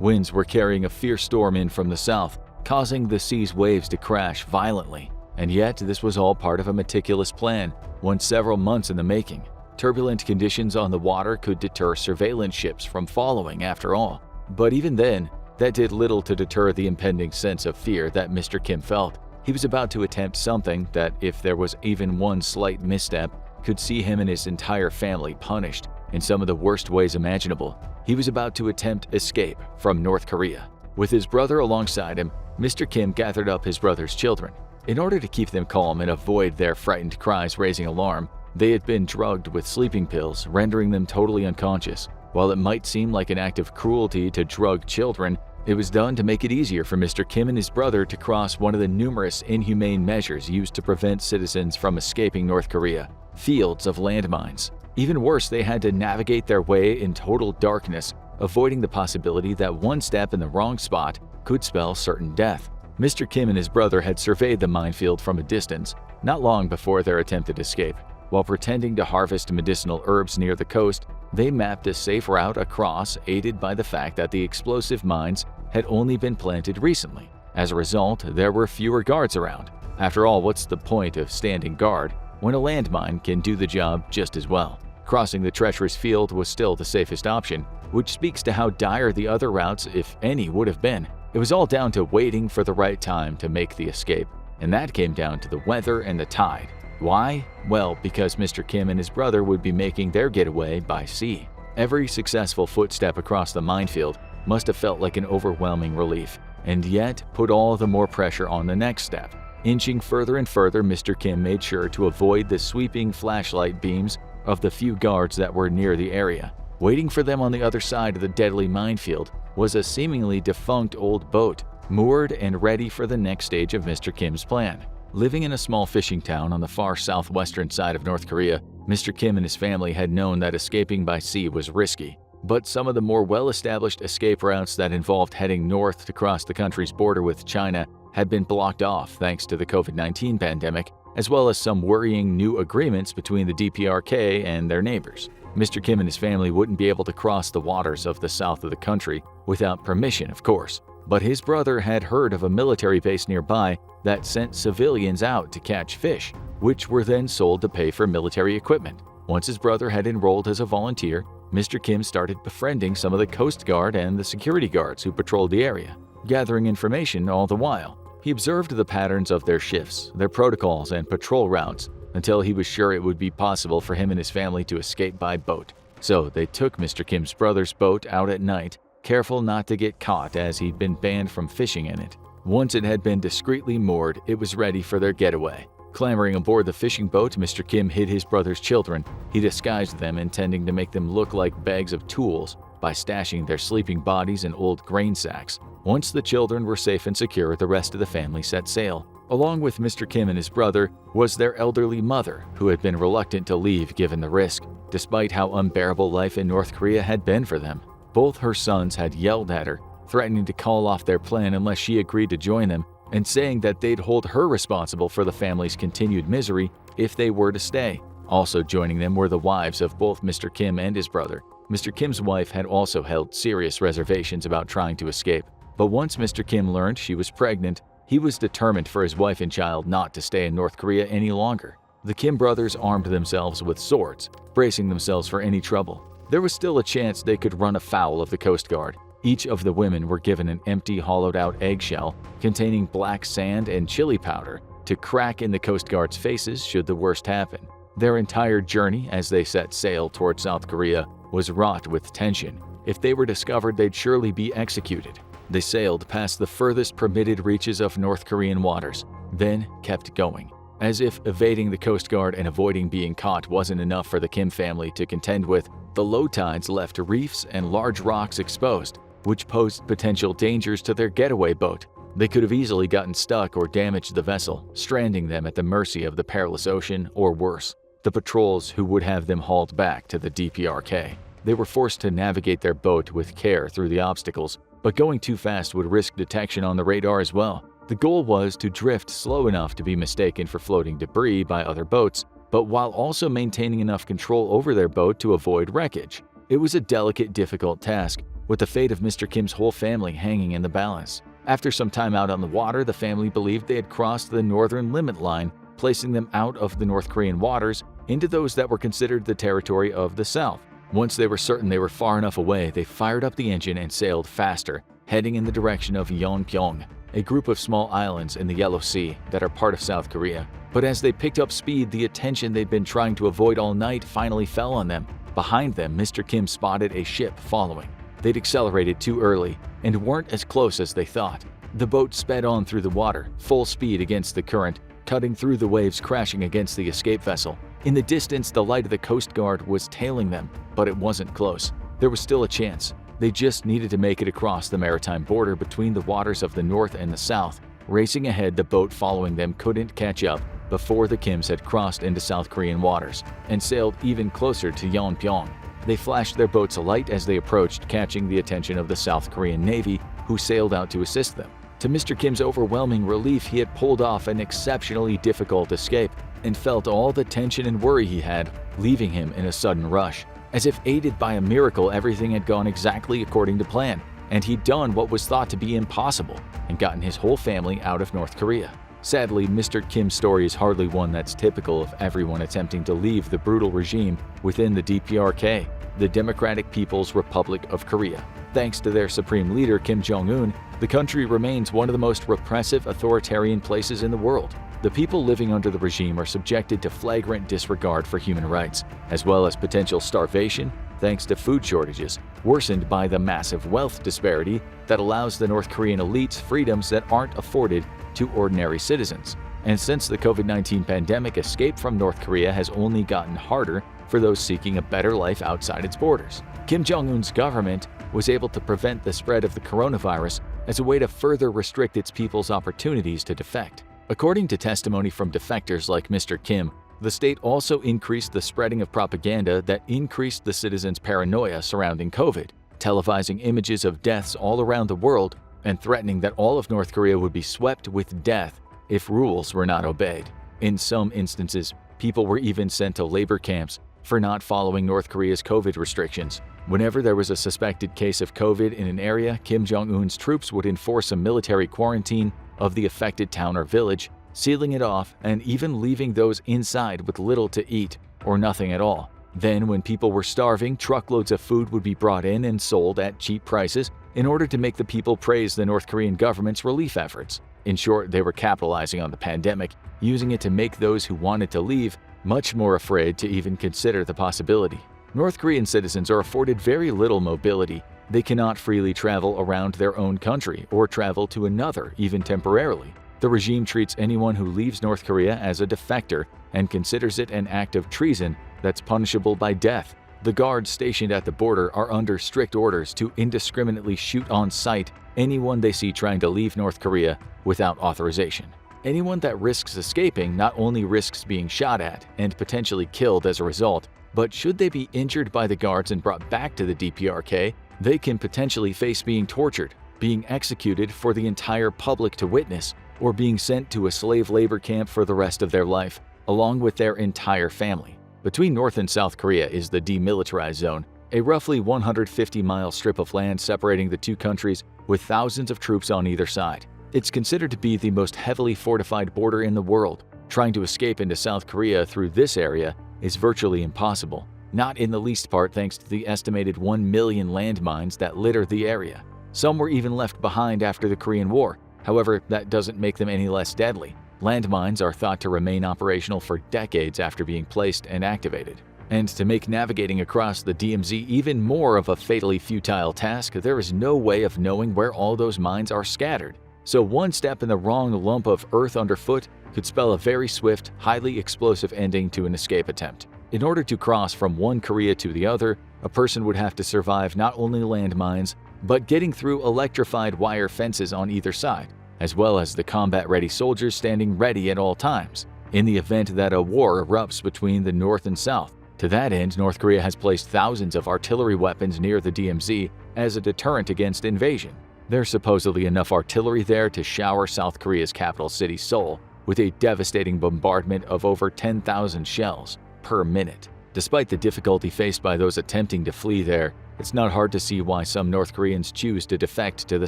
Winds were carrying a fierce storm in from the south, causing the sea's waves to crash violently. And yet, this was all part of a meticulous plan, one several months in the making. Turbulent conditions on the water could deter surveillance ships from following after all. But even then, that did little to deter the impending sense of fear that Mr. Kim felt. He was about to attempt something that, if there was even one slight misstep, could see him and his entire family punished in some of the worst ways imaginable. He was about to attempt escape from North Korea. With his brother alongside him, Mr. Kim gathered up his brother's children. In order to keep them calm and avoid their frightened cries raising alarm, they had been drugged with sleeping pills, rendering them totally unconscious. While it might seem like an act of cruelty to drug children, it was done to make it easier for Mr. Kim and his brother to cross one of the numerous inhumane measures used to prevent citizens from escaping North Korea: fields of landmines. Even worse, they had to navigate their way in total darkness, avoiding the possibility that one step in the wrong spot could spell certain death. Mr. Kim and his brother had surveyed the minefield from a distance, not long before their attempted escape. While pretending to harvest medicinal herbs near the coast, they mapped a safe route across, aided by the fact that the explosive mines had only been planted recently. As a result, there were fewer guards around. After all, what's the point of standing guard when a landmine can do the job just as well? Crossing the treacherous field was still the safest option, which speaks to how dire the other routes, if any, would have been. It was all down to waiting for the right time to make the escape, and that came down to the weather and the tide. Why? Well, because Mr. Kim and his brother would be making their getaway by sea. Every successful footstep across the minefield must have felt like an overwhelming relief, and yet put all the more pressure on the next step. Inching further and further, Mr. Kim made sure to avoid the sweeping flashlight beams of the few guards that were near the area. Waiting for them on the other side of the deadly minefield was a seemingly defunct old boat, moored and ready for the next stage of Mr. Kim's plan. Living in a small fishing town on the far southwestern side of North Korea, Mr. Kim and his family had known that escaping by sea was risky. But some of the more well-established escape routes that involved heading north to cross the country's border with China had been blocked off thanks to the COVID-19 pandemic, as well as some worrying new agreements between the DPRK and their neighbors. Mr. Kim and his family wouldn't be able to cross the waters of the south of the country without permission, of course. But his brother had heard of a military base nearby that sent civilians out to catch fish, which were then sold to pay for military equipment. Once his brother had enrolled as a volunteer, Mr. Kim started befriending some of the Coast Guard and the security guards who patrolled the area, gathering information all the while. He observed the patterns of their shifts, their protocols, and patrol routes until he was sure it would be possible for him and his family to escape by boat. So they took Mr. Kim's brother's boat out at night, careful not to get caught as he'd been banned from fishing in it. Once it had been discreetly moored, it was ready for their getaway. Clambering aboard the fishing boat, Mr. Kim hid his brother's children. He disguised them, intending to make them look like bags of tools by stashing their sleeping bodies in old grain sacks. Once the children were safe and secure, the rest of the family set sail. Along with Mr. Kim and his brother was their elderly mother, who had been reluctant to leave given the risk, despite how unbearable life in North Korea had been for them. Both her sons had yelled at her, threatening to call off their plan unless she agreed to join them, and saying that they'd hold her responsible for the family's continued misery if they were to stay. Also joining them were the wives of both Mr. Kim and his brother. Mr. Kim's wife had also held serious reservations about trying to escape, but once Mr. Kim learned she was pregnant, he was determined for his wife and child not to stay in North Korea any longer. The Kim brothers armed themselves with swords, bracing themselves for any trouble. There was still a chance they could run afoul of the Coast Guard. Each of the women were given an empty, hollowed-out eggshell containing black sand and chili powder to crack in the Coast Guard's faces should the worst happen. Their entire journey as they set sail toward South Korea was wrought with tension. If they were discovered, they'd surely be executed. They sailed past the furthest permitted reaches of North Korean waters, then kept going. As if evading the Coast Guard and avoiding being caught wasn't enough for the Kim family to contend with, the low tides left reefs and large rocks exposed, which posed potential dangers to their getaway boat. They could have easily gotten stuck or damaged the vessel, stranding them at the mercy of the perilous ocean, or worse, the patrols who would have them hauled back to the DPRK. They were forced to navigate their boat with care through the obstacles, but going too fast would risk detection on the radar as well. The goal was to drift slow enough to be mistaken for floating debris by other boats, but while also maintaining enough control over their boat to avoid wreckage. It was a delicate, difficult task, with the fate of Mr. Kim's whole family hanging in the balance. After some time out on the water, the family believed they had crossed the northern limit line, placing them out of the North Korean waters into those that were considered the territory of the South. Once they were certain they were far enough away, they fired up the engine and sailed faster, heading in the direction of Yeonpyeong, a group of small islands in the Yellow Sea that are part of South Korea. But as they picked up speed, the attention they'd been trying to avoid all night finally fell on them. Behind them, Mr. Kim spotted a ship following. They'd accelerated too early and weren't as close as they thought. The boat sped on through the water, full speed against the current, cutting through the waves, crashing against the escape vessel. In the distance, the light of the Coast Guard was tailing them, but it wasn't close. There was still a chance. They just needed to make it across the maritime border between the waters of the north and the south. Racing ahead, the boat following them couldn't catch up before the Kims had crossed into South Korean waters and sailed even closer to Yeonpyeong. They flashed their boats alight as they approached, catching the attention of the South Korean Navy, who sailed out to assist them. To Mr. Kim's overwhelming relief, he had pulled off an exceptionally difficult escape and felt all the tension and worry he had leaving him in a sudden rush. As if aided by a miracle, everything had gone exactly according to plan, and he'd done what was thought to be impossible and gotten his whole family out of North Korea. Sadly, Mr. Kim's story is hardly one that's typical of everyone attempting to leave the brutal regime within the DPRK, the Democratic People's Republic of Korea. Thanks to their supreme leader, Kim Jong-un, the country remains one of the most repressive authoritarian places in the world. The people living under the regime are subjected to flagrant disregard for human rights, as well as potential starvation thanks to food shortages, worsened by the massive wealth disparity that allows the North Korean elites freedoms that aren't afforded to ordinary citizens. And since the COVID-19 pandemic, escape from North Korea has only gotten harder for those seeking a better life outside its borders. Kim Jong-un's government was able to prevent the spread of the coronavirus as a way to further restrict its people's opportunities to defect. According to testimony from defectors like Mr. Kim, the state also increased the spreading of propaganda that increased the citizens' paranoia surrounding COVID, televising images of deaths all around the world and threatening that all of North Korea would be swept with death if rules were not obeyed. In some instances, people were even sent to labor camps for not following North Korea's COVID restrictions. Whenever there was a suspected case of COVID in an area, Kim Jong-un's troops would enforce a military quarantine of the affected town or village, sealing it off and even leaving those inside with little to eat or nothing at all. Then, when people were starving, truckloads of food would be brought in and sold at cheap prices in order to make the people praise the North Korean government's relief efforts. In short, they were capitalizing on the pandemic, using it to make those who wanted to leave much more afraid to even consider the possibility. North Korean citizens are afforded very little mobility. They cannot freely travel around their own country or travel to another, even temporarily. The regime treats anyone who leaves North Korea as a defector and considers it an act of treason that's punishable by death. The guards stationed at the border are under strict orders to indiscriminately shoot on sight anyone they see trying to leave North Korea without authorization. Anyone that risks escaping not only risks being shot at and potentially killed as a result, but should they be injured by the guards and brought back to the DPRK, they can potentially face being tortured, being executed for the entire public to witness, or being sent to a slave labor camp for the rest of their life, along with their entire family. Between North and South Korea is the Demilitarized Zone, a roughly 150-mile strip of land separating the two countries with thousands of troops on either side. It's considered to be the most heavily fortified border in the world. Trying to escape into South Korea through this area is virtually impossible, not in the least part thanks to the estimated 1 million landmines that litter the area. Some were even left behind after the Korean War. However, that doesn't make them any less deadly. Landmines are thought to remain operational for decades after being placed and activated. And to make navigating across the DMZ even more of a fatally futile task, there is no way of knowing where all those mines are scattered. So one step in the wrong lump of earth underfoot could spell a very swift, highly explosive ending to an escape attempt. In order to cross from one Korea to the other, a person would have to survive not only landmines, but getting through electrified wire fences on either side, as well as the combat-ready soldiers standing ready at all times, in the event that a war erupts between the North and South. To that end, North Korea has placed thousands of artillery weapons near the DMZ as a deterrent against invasion. There's supposedly enough artillery there to shower South Korea's capital city, Seoul, with a devastating bombardment of over 10,000 shells per minute. Despite the difficulty faced by those attempting to flee there, it's not hard to see why some North Koreans choose to defect to the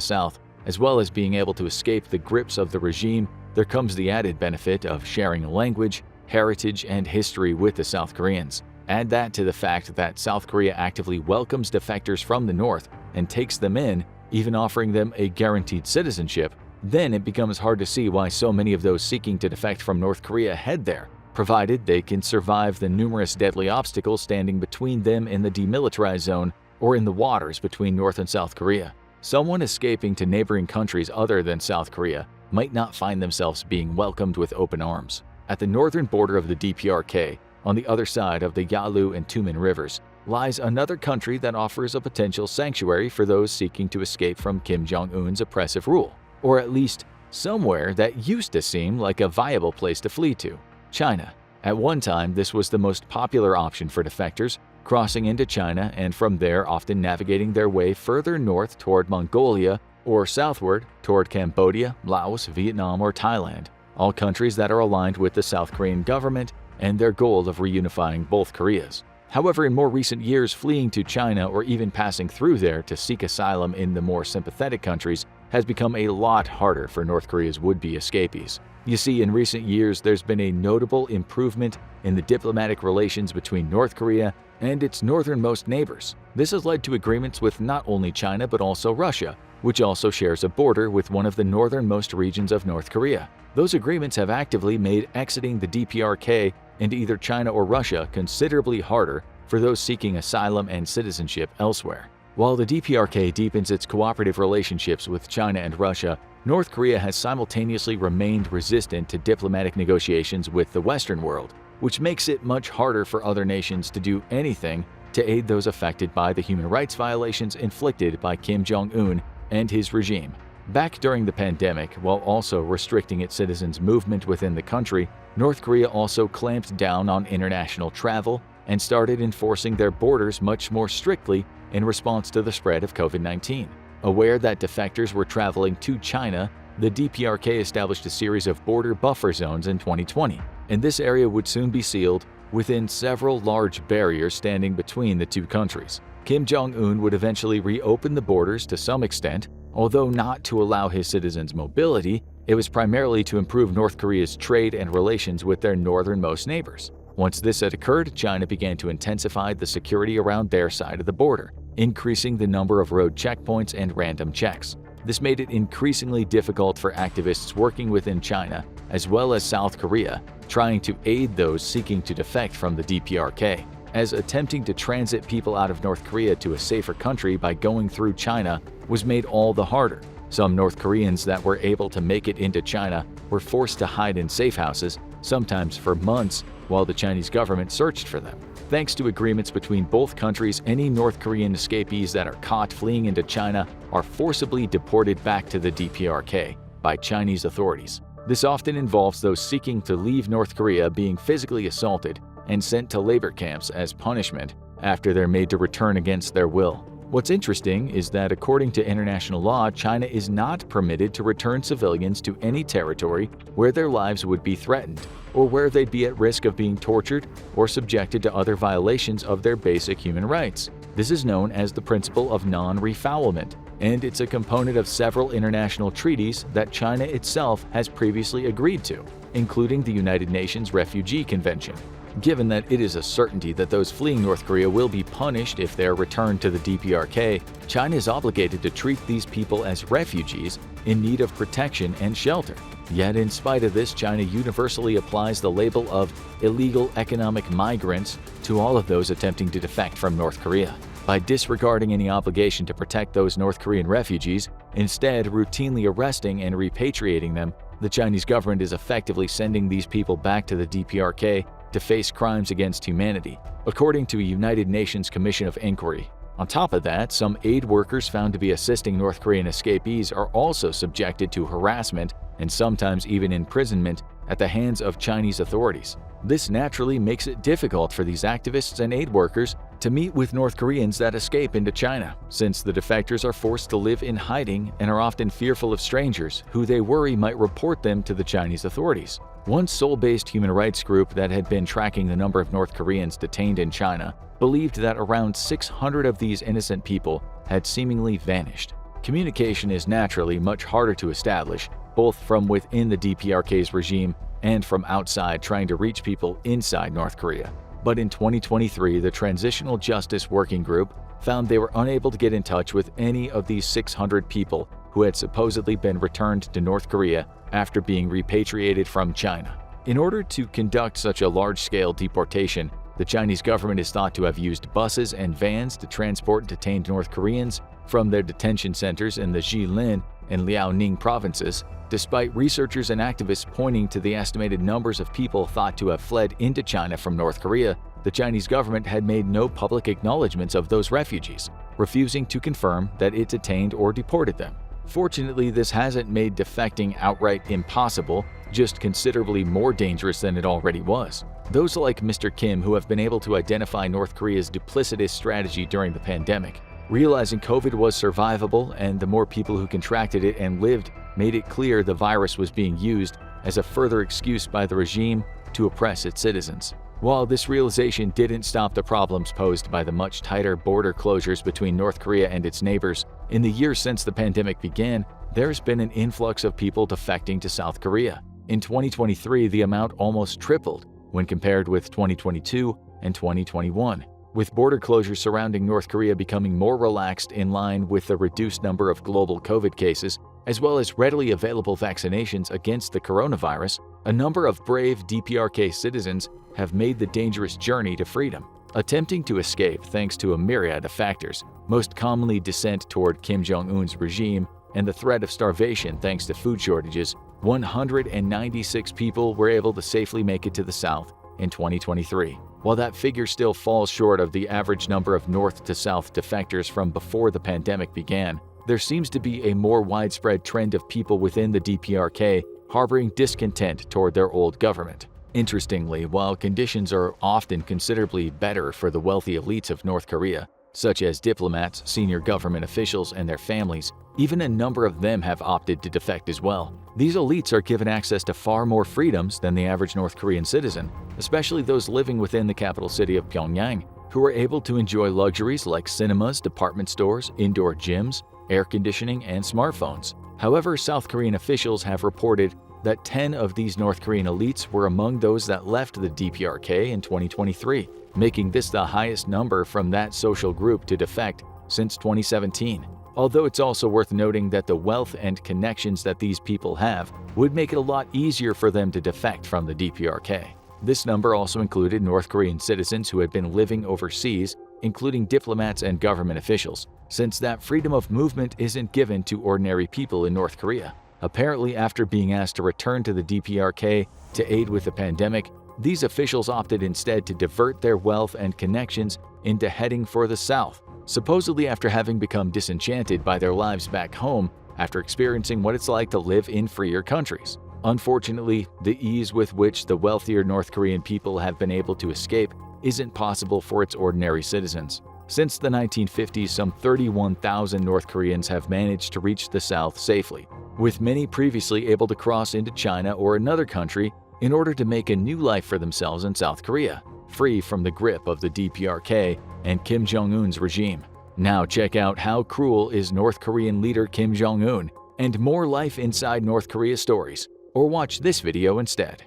South. As well as being able to escape the grips of the regime, there comes the added benefit of sharing a language, heritage, and history with the South Koreans. Add that to the fact that South Korea actively welcomes defectors from the North and takes them in, even offering them a guaranteed citizenship, then it becomes hard to see why so many of those seeking to defect from North Korea head there, provided they can survive the numerous deadly obstacles standing between them in the demilitarized zone or in the waters between North and South Korea. Someone escaping to neighboring countries other than South Korea might not find themselves being welcomed with open arms. At the northern border of the DPRK, on the other side of the Yalu and Tumen rivers, lies another country that offers a potential sanctuary for those seeking to escape from Kim Jong-un's oppressive rule, or at least somewhere that used to seem like a viable place to flee to: China. At one time, this was the most popular option for defectors, crossing into China and from there often navigating their way further north toward Mongolia or southward toward Cambodia, Laos, Vietnam, or Thailand, all countries that are aligned with the South Korean government and their goal of reunifying both Koreas. However, in more recent years, fleeing to China or even passing through there to seek asylum in the more sympathetic countries has become a lot harder for North Korea's would-be escapees. You see, in recent years, there's been a notable improvement in the diplomatic relations between North Korea and its northernmost neighbors. This has led to agreements with not only China but also Russia, which also shares a border with one of the northernmost regions of North Korea. Those agreements have actively made exiting the DPRK into either China or Russia considerably harder for those seeking asylum and citizenship elsewhere. While the DPRK deepens its cooperative relationships with China and Russia, North Korea has simultaneously remained resistant to diplomatic negotiations with the Western world, which makes it much harder for other nations to do anything to aid those affected by the human rights violations inflicted by Kim Jong-un and his regime. Back during the pandemic, while also restricting its citizens' movement within the country, North Korea also clamped down on international travel and started enforcing their borders much more strictly in response to the spread of COVID-19. Aware that defectors were traveling to China, the DPRK established a series of border buffer zones in 2020, and this area would soon be sealed within several large barriers standing between the two countries. Kim Jong-un would eventually reopen the borders to some extent, although not to allow his citizens mobility. It was primarily to improve North Korea's trade and relations with their northernmost neighbors. Once this had occurred, China began to intensify the security around their side of the border, increasing the number of road checkpoints and random checks. This made it increasingly difficult for activists working within China, as well as South Korea, trying to aid those seeking to defect from the DPRK, as attempting to transit people out of North Korea to a safer country by going through China was made all the harder. Some North Koreans that were able to make it into China were forced to hide in safe houses, sometimes for months, while the Chinese government searched for them. Thanks to agreements between both countries, any North Korean escapees that are caught fleeing into China are forcibly deported back to the DPRK by Chinese authorities. This often involves those seeking to leave North Korea being physically assaulted and sent to labor camps as punishment after they're made to return against their will. What's interesting is that according to international law, China is not permitted to return civilians to any territory where their lives would be threatened, or where they'd be at risk of being tortured or subjected to other violations of their basic human rights. This is known as the principle of non-refoulement, and it's a component of several international treaties that China itself has previously agreed to, including the United Nations Refugee Convention. Given that it is a certainty that those fleeing North Korea will be punished if they are returned to the DPRK, China is obligated to treat these people as refugees in need of protection and shelter. Yet in spite of this, China universally applies the label of illegal economic migrants to all of those attempting to defect from North Korea. By disregarding any obligation to protect those North Korean refugees, instead routinely arresting and repatriating them, the Chinese government is effectively sending these people back to the DPRK to face crimes against humanity, according to a United Nations Commission of Inquiry. On top of that, some aid workers found to be assisting North Korean escapees are also subjected to harassment and sometimes even imprisonment at the hands of Chinese authorities. This naturally makes it difficult for these activists and aid workers to meet with North Koreans that escape into China, since the defectors are forced to live in hiding and are often fearful of strangers who they worry might report them to the Chinese authorities. One Seoul-based human rights group that had been tracking the number of North Koreans detained in China believed that around 600 of these innocent people had seemingly vanished. Communication is naturally much harder to establish, both from within the DPRK's regime and from outside trying to reach people inside North Korea. But in 2023, the Transitional Justice Working Group found they were unable to get in touch with any of these 600 people who had supposedly been returned to North Korea after being repatriated from China. In order to conduct such a large-scale deportation, the Chinese government is thought to have used buses and vans to transport detained North Koreans from their detention centers in the Jilin and Liaoning provinces, despite researchers and activists pointing to the estimated numbers of people thought to have fled into China from North Korea. The Chinese government had made no public acknowledgments of those refugees, refusing to confirm that it detained or deported them. Fortunately, this hasn't made defecting outright impossible, just considerably more dangerous than it already was. Those like Mr. Kim, who have been able to identify North Korea's duplicitous strategy during the pandemic, realizing COVID was survivable and the more people who contracted it and lived made it clear the virus was being used as a further excuse by the regime to oppress its citizens. While this realization didn't stop the problems posed by the much tighter border closures between North Korea and its neighbors, in the years since the pandemic began, there's been an influx of people defecting to South Korea. In 2023, the amount almost tripled when compared with 2022 and 2021, with border closures surrounding North Korea becoming more relaxed in line with the reduced number of global COVID cases, as well as readily available vaccinations against the coronavirus. A number of brave DPRK citizens have made the dangerous journey to freedom, attempting to escape thanks to a myriad of factors, most commonly dissent toward Kim Jong-un's regime and the threat of starvation thanks to food shortages. 196 people were able to safely make it to the South in 2023. While that figure still falls short of the average number of north to south defectors from before the pandemic began, there seems to be a more widespread trend of people within the DPRK harboring discontent toward their old government. Interestingly, while conditions are often considerably better for the wealthy elites of North Korea, such as diplomats, senior government officials, and their families, even a number of them have opted to defect as well. These elites are given access to far more freedoms than the average North Korean citizen, especially those living within the capital city of Pyongyang, who are able to enjoy luxuries like cinemas, department stores, indoor gyms, air conditioning, and smartphones. However, South Korean officials have reported that 10 of these North Korean elites were among those that left the DPRK in 2023, making this the highest number from that social group to defect since 2017. Although it's also worth noting that the wealth and connections that these people have would make it a lot easier for them to defect from the DPRK. This number also included North Korean citizens who had been living overseas, including diplomats and government officials, since that freedom of movement isn't given to ordinary people in North Korea. Apparently, after being asked to return to the DPRK to aid with the pandemic, these officials opted instead to divert their wealth and connections into heading for the South, supposedly after having become disenchanted by their lives back home after experiencing what it's like to live in freer countries. Unfortunately, the ease with which the wealthier North Korean people have been able to escape isn't possible for its ordinary citizens. Since the 1950s, some 31,000 North Koreans have managed to reach the South safely, with many previously able to cross into China or another country in order to make a new life for themselves in South Korea, free from the grip of the DPRK and Kim Jong-un's regime. Now check out how cruel is North Korean leader Kim Jong-un and more life inside North Korea stories, or watch this video instead.